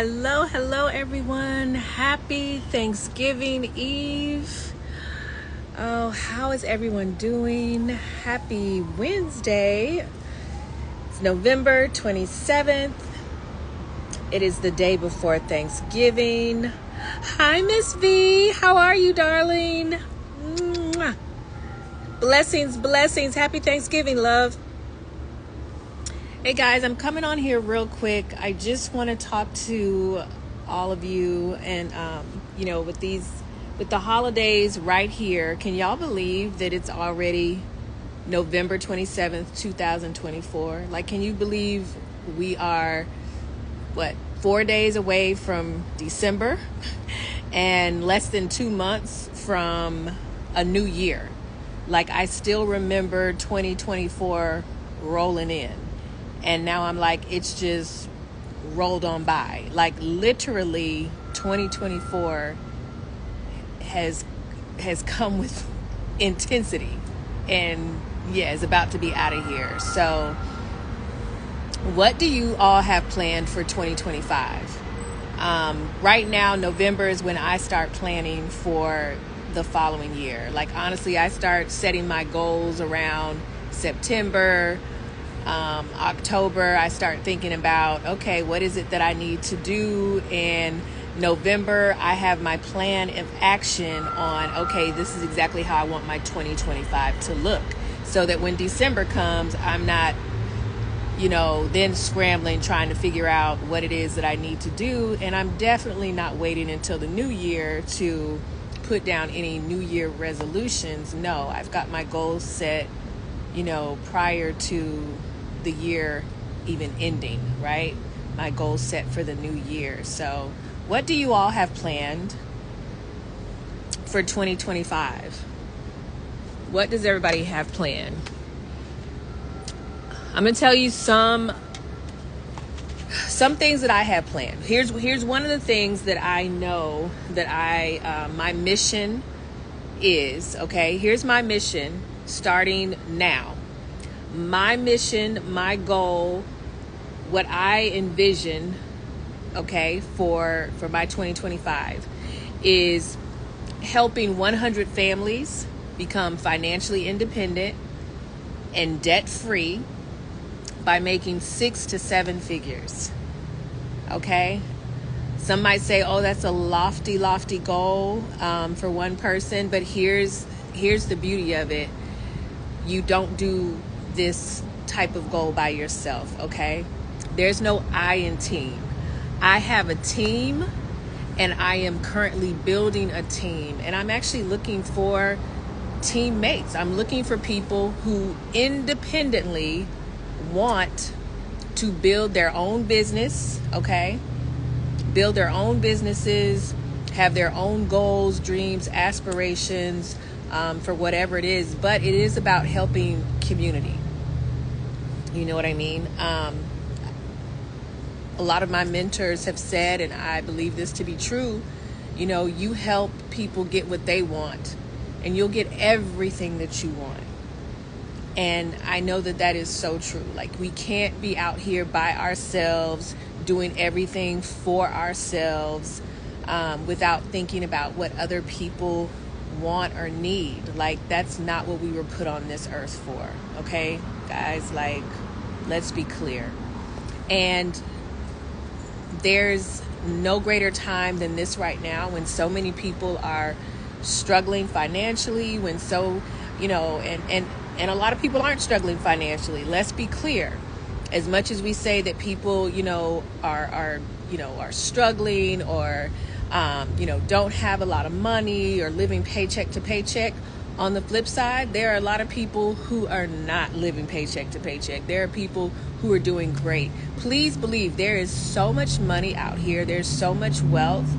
Hello, everyone. Happy Thanksgiving Eve. Oh, how is everyone doing? Happy Wednesday. It's November 27th. It is the day before Thanksgiving. Hi, Miss V. How are you, darling? Mwah. Blessings. Happy Thanksgiving, love. Hey guys, I'm coming on here real quick. I just want to talk to all of you and with the holidays right here, can y'all believe that it's already November 27th, 2024? Like, can you believe we are 4 days away from December and less than 2 months from a new year? Like, I still remember 2024 rolling in. And now I'm like, it's just rolled on by. Like, literally 2024 has come with intensity. And yeah, it's about to be out of here. So what do you all have planned for 2025? Right now, November is when I start planning for the following year. Like, honestly, I start setting my goals around September. October, I start thinking about, okay, what is it that I need to do? And November, I have my plan of action on, okay, this is exactly how I want my 2025 to look. So that when December comes, I'm not, then scrambling, trying to figure out what it is that I need to do. And I'm definitely not waiting until the new year to put down any New Year resolutions. No, I've got my goals set, prior to the year even ending, right? My goals set for the new year. So what do you all have planned for 2025? What does everybody have planned? I'm gonna tell you some things that I have planned. Here's one of the things that I know that my mission is, okay? Here's my mission starting now. My mission, my goal, what I envision, okay, for my 2025 is helping 100 families become financially independent and debt-free by making 6 to 7 figures, okay? Some might say, oh, that's a lofty goal for one person, but here's the beauty of it. You don't do this type of goal by yourself, okay? There's no I in team. I have a team, and I am currently building a team, and I'm actually looking for teammates. I'm looking for people who independently want to build their own business, okay? Build their own businesses, have their own goals, dreams, aspirations, for whatever it is, but it is about helping community. You know what I mean? A lot of my mentors have said, and I believe this to be true, you help people get what they want, and you'll get everything that you want. And I know that is so true. Like, we can't be out here by ourselves, doing everything for ourselves, without thinking about what other people want or need. Like, that's not what we were put on this earth for, okay, guys? Like, let's be clear. And there's no greater time than this right now, when so many people are struggling financially, when and a lot of people aren't struggling financially. Let's be clear. As much as we say that people, are struggling or don't have a lot of money or living paycheck to paycheck, on the flip side, there are a lot of people who are not living paycheck to paycheck. There are people who are doing great. Please believe there is so much money out here. There's so much wealth.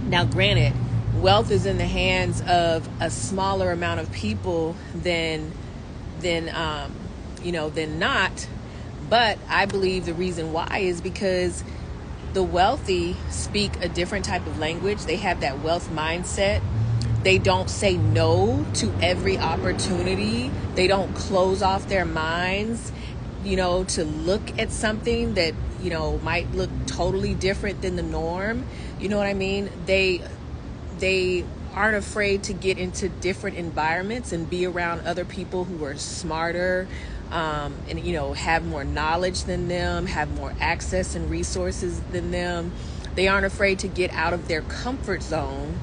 Now, granted, wealth is in the hands of a smaller amount of people than not. But I believe the reason why is because the wealthy speak a different type of language. They have that wealth mindset. They don't say no to every opportunity. They don't close off their minds, to look at something that might look totally different than the norm. You know what I mean? They aren't afraid to get into different environments and be around other people who are smarter, and have more knowledge than them, have more access and resources than them. They aren't afraid to get out of their comfort zone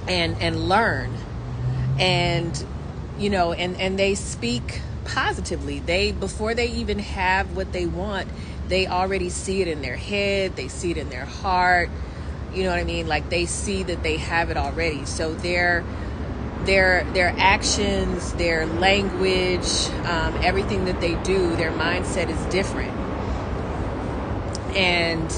and learn, and and they speak positively. Before they even have what they want, they already see it in their head, they see it in their heart. You know what I mean? Like, they see that they have it already. So their actions, their language, everything that they do, their mindset is different. And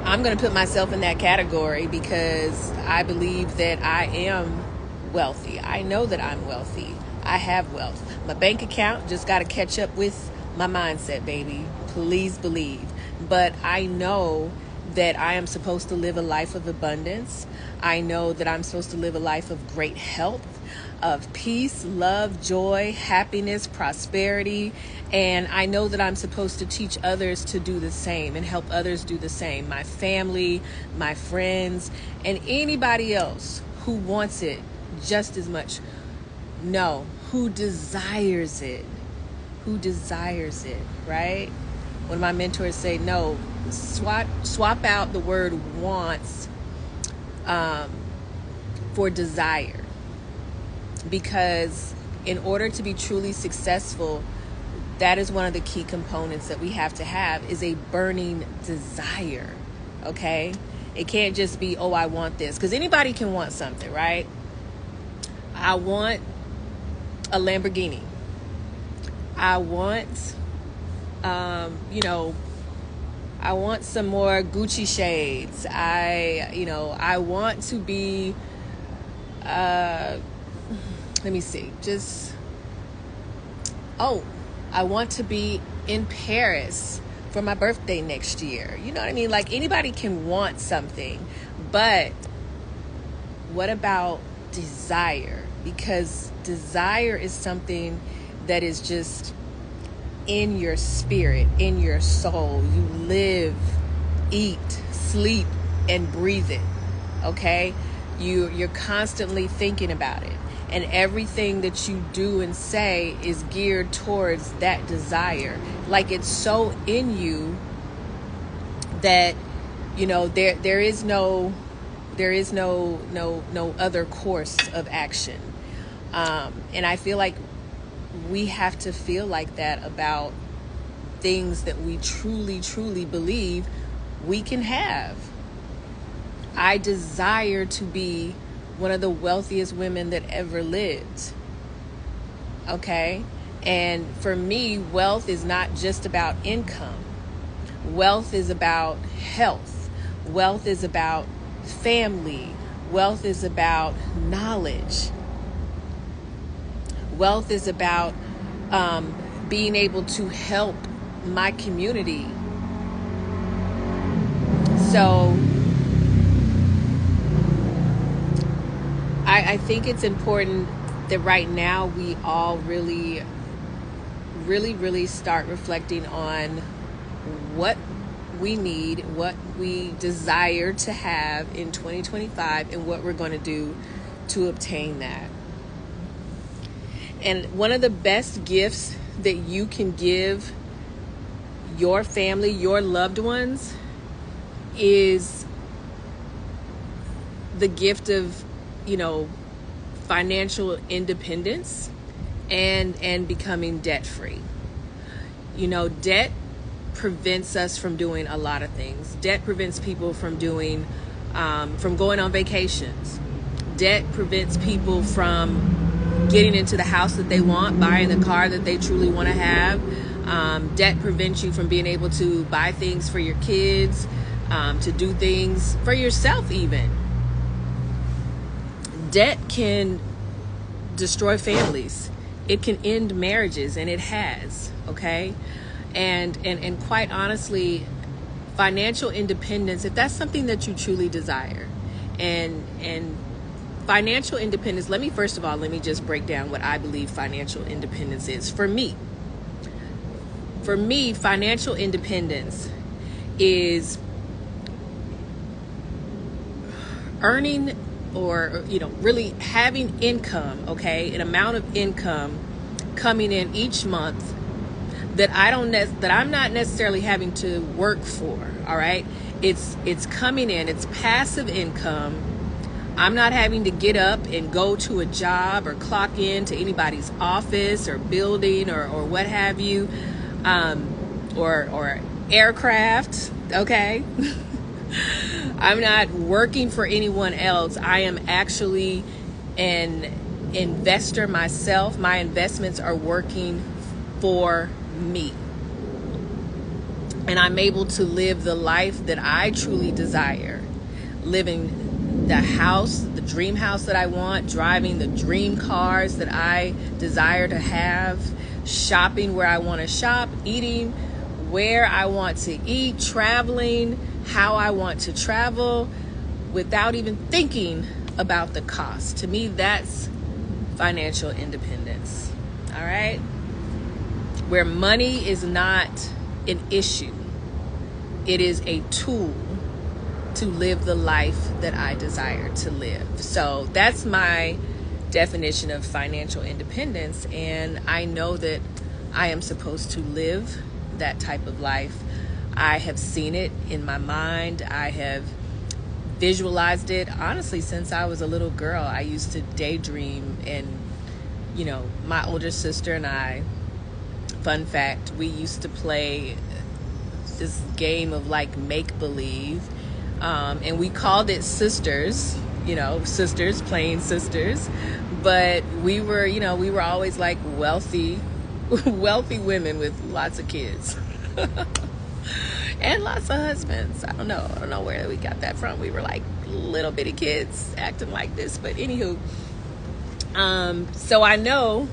I'm going to put myself in that category because I believe that I am wealthy. I know that I'm wealthy. I have wealth. My bank account just got to catch up with my mindset, baby. Please believe. But I know that I am supposed to live a life of abundance. I know that I'm supposed to live a life of great health, of peace, love, joy, happiness, prosperity. And I know that I'm supposed to teach others to do the same and help others do the same. My family, my friends, and anybody else who wants it just as much. No, who desires it. Who desires it, right? One of my mentors say, no, swap out the word wants for desire. Because in order to be truly successful, that is one of the key components that we have to have, is a burning desire, okay? It can't just be, oh, I want this. Because anybody can want something, right? I want a Lamborghini. I want, I want some more Gucci shades. I want to be, let me see, I want to be in Paris for my birthday next year. You know what I mean? Like, anybody can want something, but what about desire? Because desire is something that is just in your spirit, in your soul. You live, eat, sleep, and breathe it, okay? You're constantly thinking about it. And everything that you do and say is geared towards that desire. Like, it's so in you that, there is no other course of action. And I feel like we have to feel like that about things that we truly, truly believe we can have. I desire to be one of the wealthiest women that ever lived. Okay? And for me, wealth is not just about income. Wealth is about health. Wealth is about family. Wealth is about knowledge. Wealth is about being able to help my community. So I think it's important that right now we all really, really, really start reflecting on what we need, what we desire to have in 2025, and what we're going to do to obtain that. And one of the best gifts that you can give your family, your loved ones, is the gift of, financial independence and becoming debt-free. Debt prevents us from doing a lot of things. Debt prevents people from going on vacations. Debt prevents people from getting into the house that they want, buying the car that they truly want to have. Debt prevents you from being able to buy things for your kids, to do things for yourself even. Debt can destroy families. It can end marriages, and it has, okay? And quite honestly, financial independence, if that's something that you truly desire, and financial independence, let me just break down what I believe financial independence is. For me, financial independence is earning, or really having income, okay, an amount of income coming in each month that I'm not necessarily having to work for. All right, it's coming in, it's passive income. I'm not having to get up and go to a job or clock in to anybody's office or building or what have you, or aircraft, okay? I'm not working for anyone else. I am actually an investor myself. My investments are working for me. And I'm able to live the life that I truly desire. Living the house, the dream house that I want, driving the dream cars that I desire to have, shopping where I want to shop, eating where I want to eat, traveling how I want to travel without even thinking about the cost. To me, that's financial independence. All right? Where money is not an issue. It is a tool to live the life that I desire to live. So that's my definition of financial independence. And I know that I am supposed to live that type of life. I have seen it in my mind. I have visualized it, honestly, since I was a little girl. I used to daydream, and, my older sister and I, fun fact, we used to play this game of like make-believe. And we called it sisters, sisters playing sisters, but we were always like wealthy women with lots of kids and lots of husbands. I don't know where we got that from. We were like little bitty kids acting like this, but anywho, so I know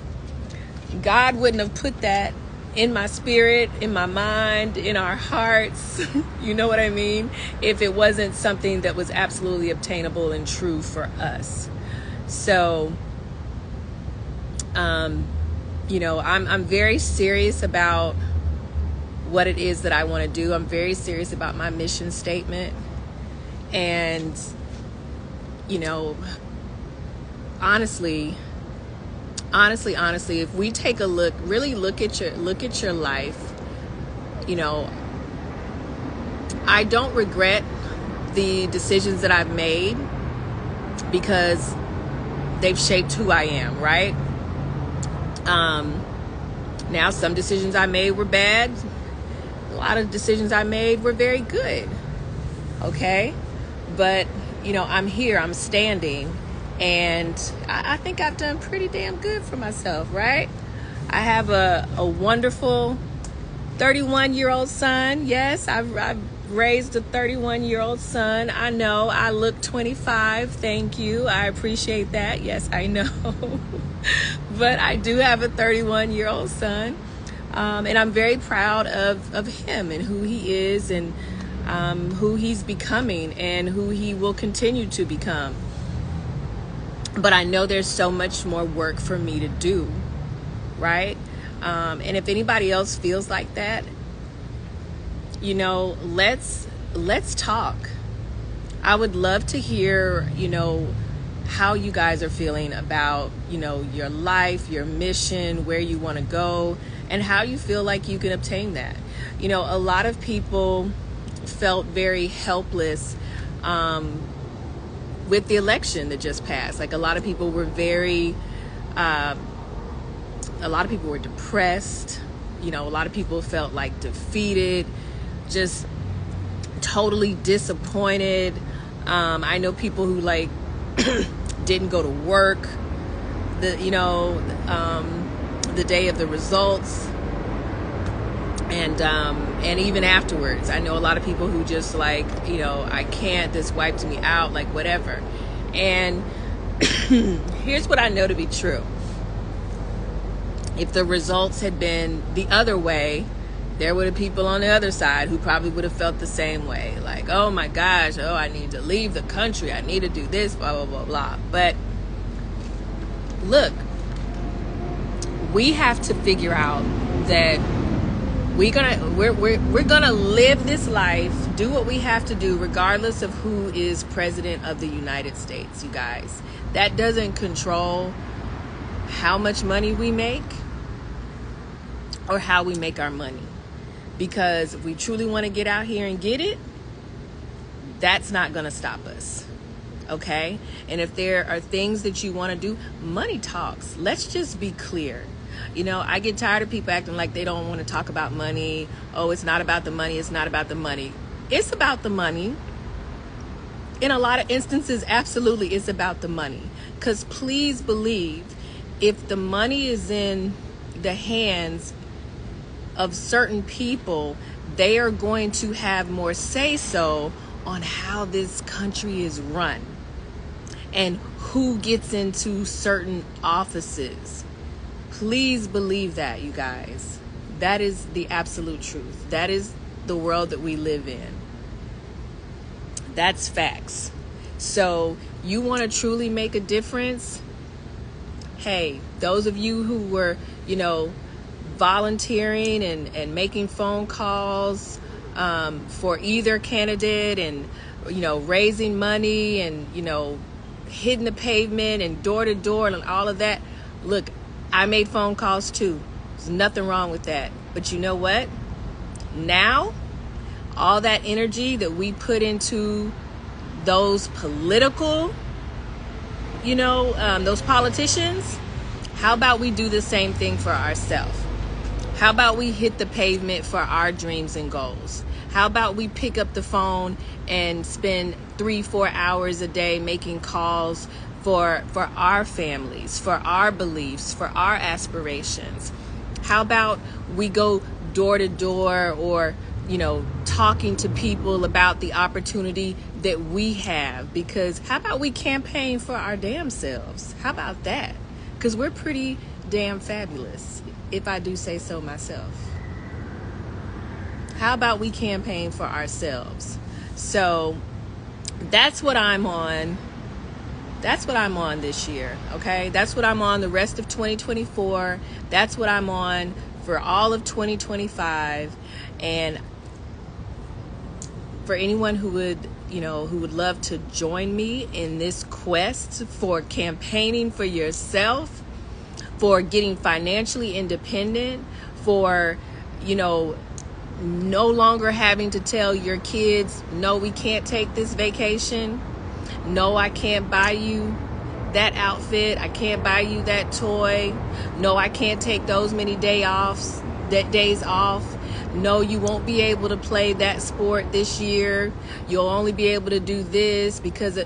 God wouldn't have put that in my spirit, in my mind, in our hearts, you know what I mean, if it wasn't something that was absolutely obtainable and true for us. So, I'm very serious about what it is that I want to do. I'm very serious about my mission statement. And, honestly, if we take a look, really look at your life, I don't regret the decisions that I've made because they've shaped who I am, right? Now, some decisions I made were bad. A lot of decisions I made were very good. Okay? But, I'm here, I'm standing. And I think I've done pretty damn good for myself, right? I have a wonderful 31-year-old son. Yes, I've raised a 31-year-old son. I know I look 25. Thank you. I appreciate that. Yes, I know. But I do have a 31-year-old son. And I'm very proud of him and who he is, and who he's becoming and who he will continue to become. But I know there's so much more work for me to do, right? And if anybody else feels like that, let's talk. I would love to hear, how you guys are feeling about, your life, your mission, where you want to go, and how you feel like you can obtain that. A lot of people felt very helpless with the election that just passed. Like, a lot of people were depressed. A lot of people felt like defeated, just totally disappointed. I know people who like didn't go to work the day of the results, and even afterwards. I know a lot of people who just like, I can't, this wiped me out, like whatever. And here's what I know to be true. If the results had been the other way, there would have people on the other side who probably would have felt the same way. Like, oh my gosh, I need to leave the country. I need to do this, blah, blah, blah, blah. But look, we have to figure out that We're gonna live this life, do what we have to do, regardless of who is president of the United States, you guys. That doesn't control how much money we make or how we make our money. Because if we truly want to get out here and get it, that's not gonna stop us. Okay? And if there are things that you want to do, money talks. Let's just be clear. You know, I get tired of people acting like they don't want to talk about money. Oh, it's not about the money. It's not about the money. It's about the money. In a lot of instances, absolutely, it's about the money. Because please believe, if the money is in the hands of certain people, they are going to have more say-so on how this country is run and who gets into certain offices. Please believe that, you guys. That is the absolute truth. That is the world that we live in. That's facts. So you want to truly make a difference? Hey, those of you who were, volunteering and making phone calls for either candidate and, raising money and, hitting the pavement and door to door and all of that. Look, I made phone calls too. There's nothing wrong with that. But you know what? Now, all that energy that we put into those political, those politicians, how about we do the same thing for ourselves? How about we hit the pavement for our dreams and goals? How about we pick up the phone and spend 3-4 hours a day making calls for our families, for our beliefs, for our aspirations? How about we go door to door or, talking to people about the opportunity that we have? Because how about we campaign for our damn selves? How about that? Because we're pretty damn fabulous, if I do say so myself. How about we campaign for ourselves? So that's what I'm on. That's what I'm on this year, okay? That's what I'm on the rest of 2024. That's what I'm on for all of 2025. And for anyone who would love to join me in this quest for campaigning for yourself, for getting financially independent, for, no longer having to tell your kids, no, we can't take this vacation. No, I can't buy you that outfit. I can't buy you that toy. No, I can't take those many days off. No, you won't be able to play that sport this year. You'll only be able to do this because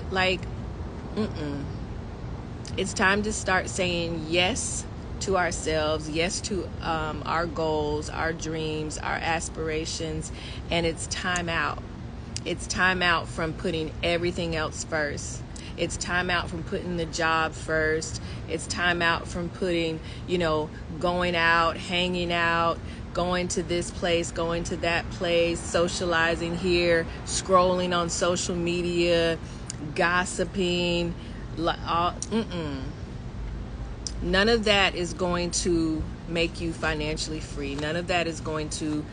it's time to start saying yes to ourselves, yes to our goals, our dreams, our aspirations, and it's time out. It's time out from putting everything else first. It's time out from putting the job first. It's time out from putting, going out, hanging out, going to this place, going to that place, socializing here, scrolling on social media, gossiping. None of that is going to make you financially free. None of that is going to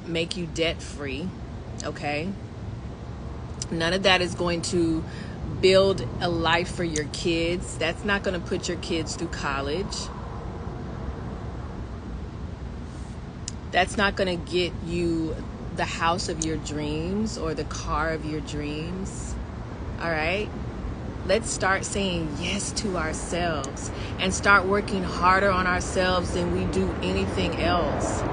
make you debt free, okay? None of that is going to build a life for your kids. That's not going to put your kids through college. That's not going to get you the house of your dreams or the car of your dreams, all right? Let's start saying yes to ourselves and start working harder on ourselves than we do anything else.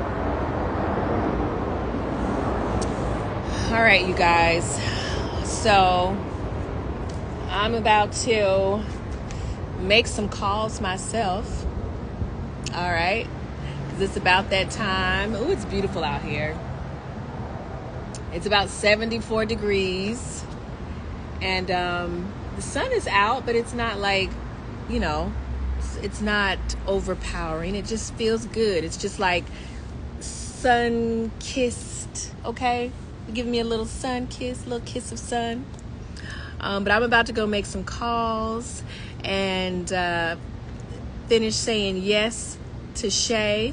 All right, you guys. So I'm about to make some calls myself. All right. Because it's about that time. Oh, it's beautiful out here. It's about 74 degrees. And the sun is out, but it's not like, it's not overpowering. It just feels good. It's just like sun-kissed, okay? Give me a little sun kiss, a little kiss of sun. But I'm about to go make some calls and finish saying yes to Shay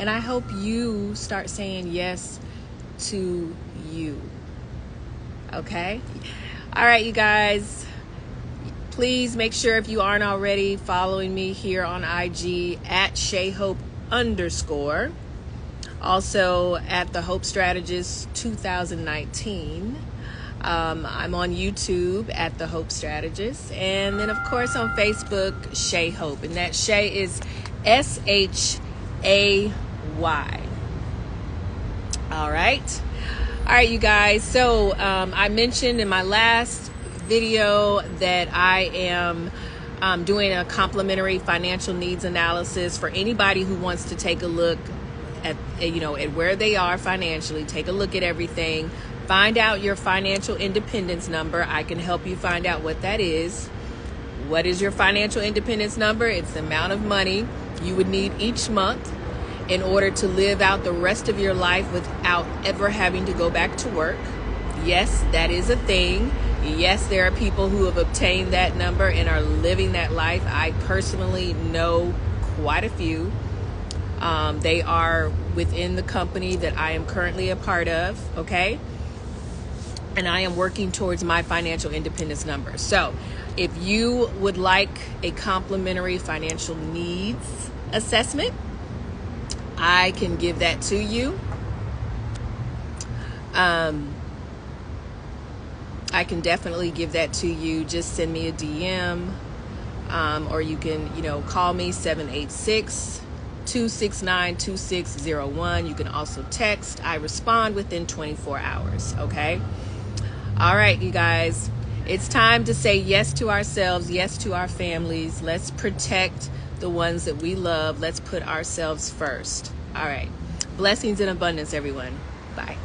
And I hope you start saying yes to you. Okay? All right, you guys. Please make sure, if you aren't already, following me here on IG at ShayHope_. Also at the Hope Strategist 2019. I'm on YouTube at the Hope Strategist. And then, of course, on Facebook, Shay Hope. And that Shay is SHAY. All right. All right, you guys. So I mentioned in my last video that I am doing a complimentary financial needs analysis for anybody who wants to take a look at where they are financially. Take a look at everything. Find out your financial independence number. I can help you find out what that is. What is your financial independence number? It's the amount of money you would need each month in order to live out the rest of your life without ever having to go back to work. Yes, that is a thing. Yes, there are people who have obtained that number and are living that life. I personally know quite a few. They are within the company that I am currently a part of, okay? And I am working towards my financial independence number. So if you would like a complimentary financial needs assessment, I can give that to you. I can definitely give that to you. Just send me a DM, or you can, call me 786-269-2601. You can also text. I respond within 24 hours. Okay. All right, you guys. It's time to say yes to ourselves, yes to our families. Let's protect the ones that we love. Let's put ourselves first. All right. Blessings in abundance, everyone. Bye.